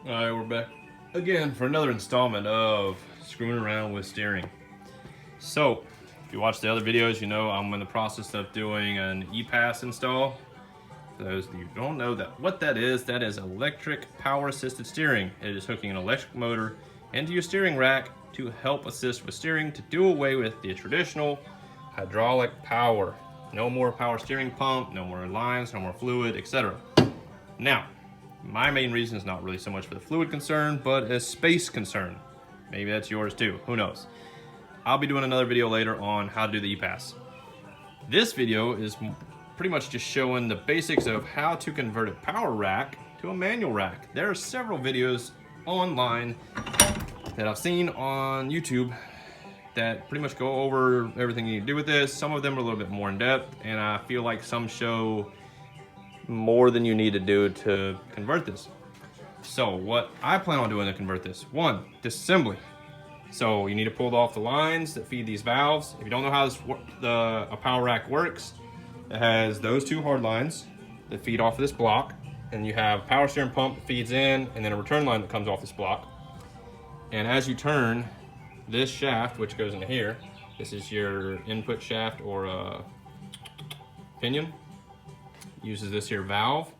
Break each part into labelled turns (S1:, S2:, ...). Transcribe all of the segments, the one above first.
S1: Alright, we're back again for another installment of screwing around with steering. So, if you watch the other videos, you know I'm in the process of doing an EPAS install. For those of you who don't know what that is electric power assisted steering. It is hooking an electric motor into your steering rack to help assist with steering, to do away with the traditional hydraulic power. No more power steering pump, no more lines, no more fluid, etc. Now, my main reason is not really so much for the fluid concern, but a space concern. Maybe that's yours too, who knows. I'll be doing another video later on how to do the EPAS. This video is pretty much just showing the basics of how to convert a power rack to a manual rack. There are several videos online that I've seen on YouTube that pretty much go over everything you need to do with this. Some of them are a little bit more in depth, and I feel like some show more than you need to do to convert this. So what I plan on doing to convert this: one, disassembly. So you need to pull off the lines that feed these valves. If you don't know how a power rack works, it has those two hard lines that feed off of this block, and you have power steering pump that feeds in, and then a return line that comes off this block. And as you turn this shaft, which goes into here, this is your input shaft or pinion. Uses this here valve.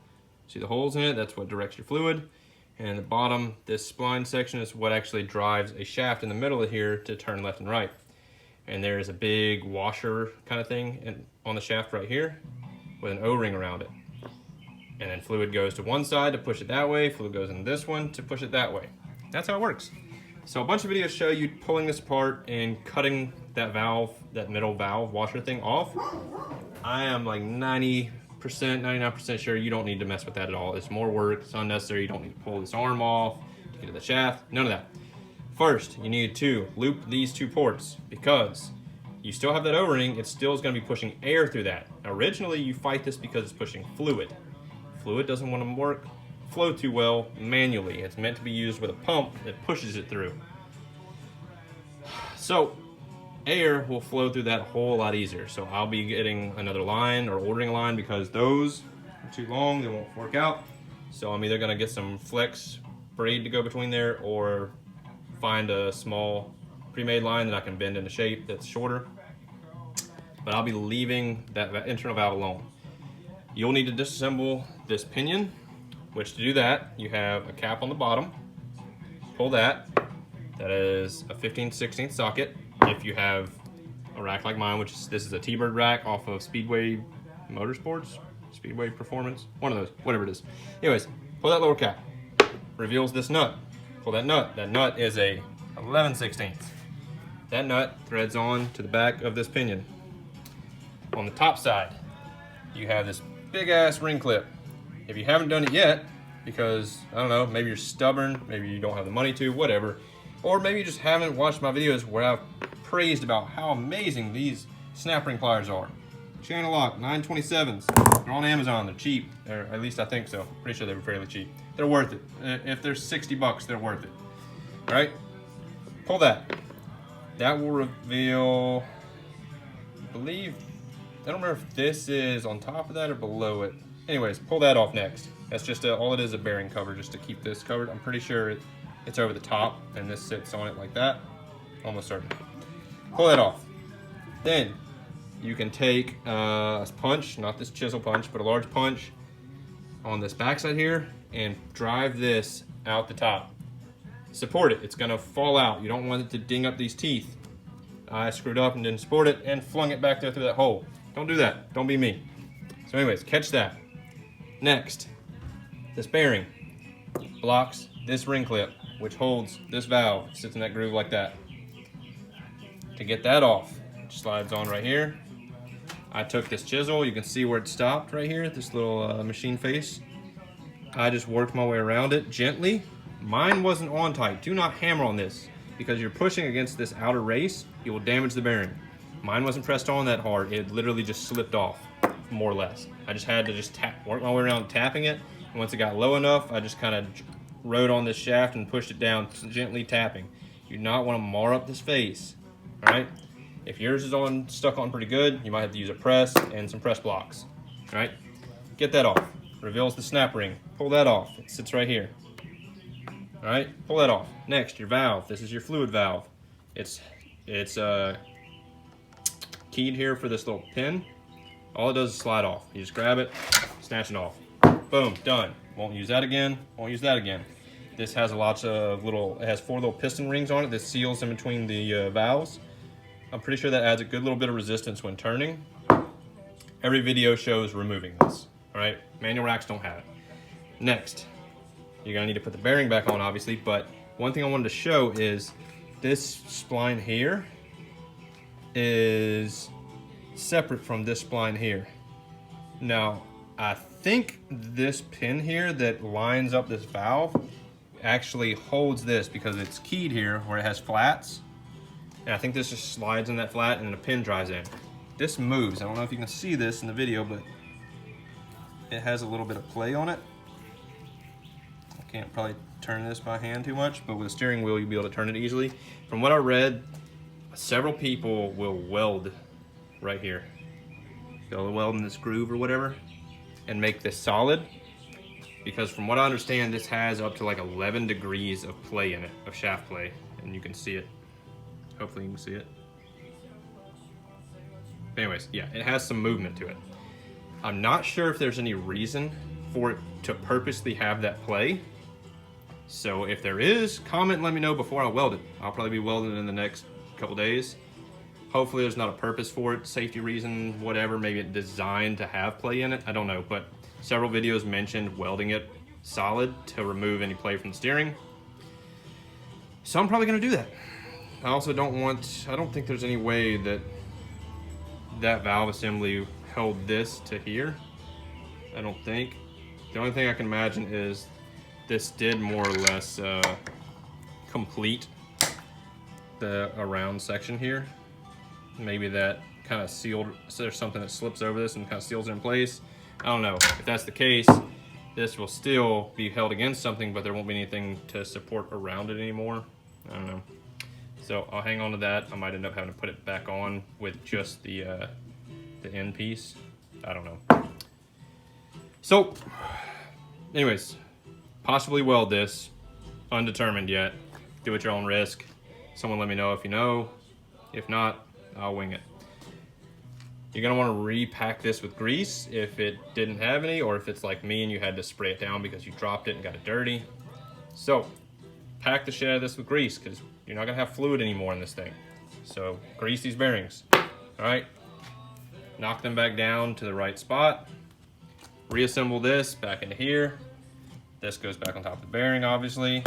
S1: See the holes in it? That's what directs your fluid. And the bottom, this spline section, is what actually drives a shaft in the middle of here to turn left and right. And there's a big washer kind of thing on the shaft right here with an O-ring around it. And then fluid goes to one side to push it that way, fluid goes in this one to push it that way. That's how it works. So a bunch of videos show you pulling this apart and cutting that valve, that middle valve washer thing off. I am like 99% sure you don't need to mess with that at all. It's more work, it's unnecessary. You don't need to pull this arm off to get to the shaft, none of that. First, you need to loop these two ports, because you still have that O-ring, it still is going to be pushing air through that. Now, originally you fight this because it's pushing fluid. Fluid doesn't want to flow too well manually. It's meant to be used with a pump that pushes it through. So air will flow through that a whole lot easier. So I'll be getting another line or ordering a line, because those are too long, they won't work out. So I'm either gonna get some flex braid to go between there, or find a small pre-made line that I can bend into shape that's shorter. But I'll be leaving that internal valve alone. You'll need to disassemble this pinion, which to do that, you have a cap on the bottom. Pull that. That is a 15/16 socket. If you have a rack like mine, this is a T-Bird rack off of Speedway Motorsports, Speedway Performance, one of those, whatever it is. Anyways, pull that lower cap. Reveals this nut. Pull that nut. That nut is a 11/16. That nut threads on to the back of this pinion. On the top side, you have this big ass ring clip. If you haven't done it yet, because I don't know, maybe you're stubborn, maybe you don't have the money to, whatever, or maybe you just haven't watched my videos where I've praised about how amazing these snap ring pliers are. Channel lock 927s. They're on Amazon. They're cheap, or at least I think so. Pretty sure they were fairly cheap. They're worth it. If they're 60 bucks, they're worth it. All right, pull that. That will reveal, I believe, I don't remember if this is on top of that or below it. Anyways, pull that off next. That's just all it is, a bearing cover just to keep this covered. I'm pretty sure it's over the top, and this sits on it like that. Almost certain. Pull that off. Then you can take a punch, not this chisel punch, but a large punch on this backside here, and drive this out the top. Support it. It's gonna fall out. You don't want it to ding up these teeth. I screwed up and didn't support it and flung it back there through that hole. Don't do that. Don't be me. So anyways, catch that. Next, this bearing blocks this ring clip, which holds this valve. It sits in that groove like that. To get that off, it slides on right here. I took this chisel, you can see where it stopped right here, this little machine face. I just worked my way around it gently. Mine wasn't on tight. Do not hammer on this, because you're pushing against this outer race, you will damage the bearing. Mine wasn't pressed on that hard. It literally just slipped off, more or less. I just had to work my way around tapping it. And once it got low enough, I just kind of rode on this shaft and pushed it down, gently tapping. You do not want to mar up this face, all right? If yours is stuck on pretty good, you might have to use a press and some press blocks, all right? Get that off. Reveals the snap ring. Pull that off. It sits right here. All right, pull that off. Next, your valve. This is your fluid valve. It's keyed here for this little pin. All it does is slide off. You just grab it, snatch it off. Boom, done. Won't use that again, won't use that again. This has lots of it has 4 little piston rings on it that seals in between the valves. I'm pretty sure that adds a good little bit of resistance when turning. Every video shows removing this, all right? Manual racks don't have it. Next, you're gonna need to put the bearing back on, obviously, but one thing I wanted to show is this spline here is separate from this spline here. Now, I think this pin here that lines up this valve actually holds this because it's keyed here where it has flats. And I think this just slides in that flat and the pin drives in. This moves. I don't know if you can see this in the video, but it has a little bit of play on it. I can't probably turn this by hand too much, but with a steering wheel, you'll be able to turn it easily. From what I read, several people will weld right here. They'll weld in this groove or whatever and make this solid, because from what I understand, this has up to like 11 degrees of play in it, of shaft play, and you can see it. Hopefully you can see it. Anyways, yeah, it has some movement to it. I'm not sure if there's any reason for it to purposely have that play. So if there is, comment and let me know before I weld it. I'll probably be welding it in the next couple days. Hopefully there's not a purpose for it, safety reason, whatever, maybe it's designed to have play in it, I don't know, but several videos mentioned welding it solid to remove any play from the steering. So I'm probably gonna do that. I also don't think there's any way that that valve assembly held this to here. I don't think. The only thing I can imagine is this did more or less complete the around section here. Maybe that kind of sealed, so there's something that slips over this and kind of seals it in place. I don't know. If that's the case, this will still be held against something, but there won't be anything to support around it anymore. I don't know. So I'll hang on to that. I might end up having to put it back on with just the end piece. I don't know. So, anyways, possibly weld this. Undetermined yet. Do at your own risk. Someone let me know if you know. If not, I'll wing it. You're gonna wanna repack this with grease if it didn't have any, or if it's like me and you had to spray it down because you dropped it and got it dirty. So, pack the shit out of this with grease because you're not gonna have fluid anymore in this thing. So, grease these bearings, all right? Knock them back down to the right spot. Reassemble this back into here. This goes back on top of the bearing, obviously.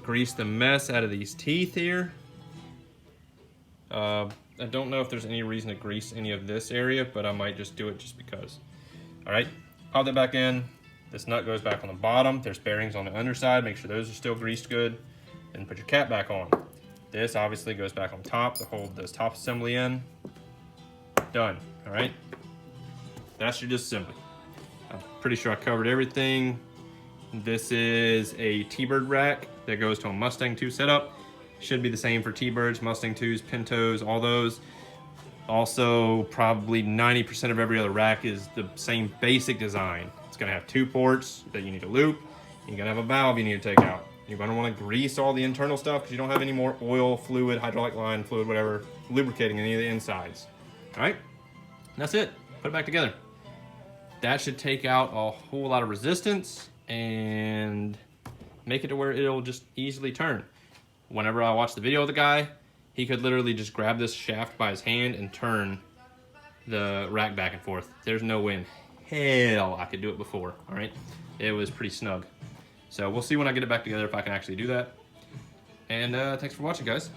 S1: Grease the mess out of these teeth here. I don't know if there's any reason to grease any of this area, but I might just do it just because. All right, pop that back in. This nut goes back on the bottom. There's bearings on the underside. Make sure those are still greased good. Then put your cap back on. This obviously goes back on top to hold this top assembly in. Done, all right? That's your disassembly. I'm pretty sure I covered everything. This is a T-Bird rack that goes to a Mustang 2 setup. Should be the same for T-Birds, Mustang 2s, Pintos, all those. Also, probably 90% of every other rack is the same basic design. It's gonna have 2 ports that you need to loop. You're gonna have a valve you need to take out. You're gonna wanna grease all the internal stuff because you don't have any more oil, fluid, hydraulic line, fluid, whatever, lubricating any of the insides. All right, that's it. Put it back together. That should take out a whole lot of resistance and make it to where it'll just easily turn. Whenever I watched the video of the guy, he could literally just grab this shaft by his hand and turn the rack back and forth. There's no way in hell I could do it before, all right? It was pretty snug. So we'll see when I get it back together if I can actually do that. And thanks for watching, guys.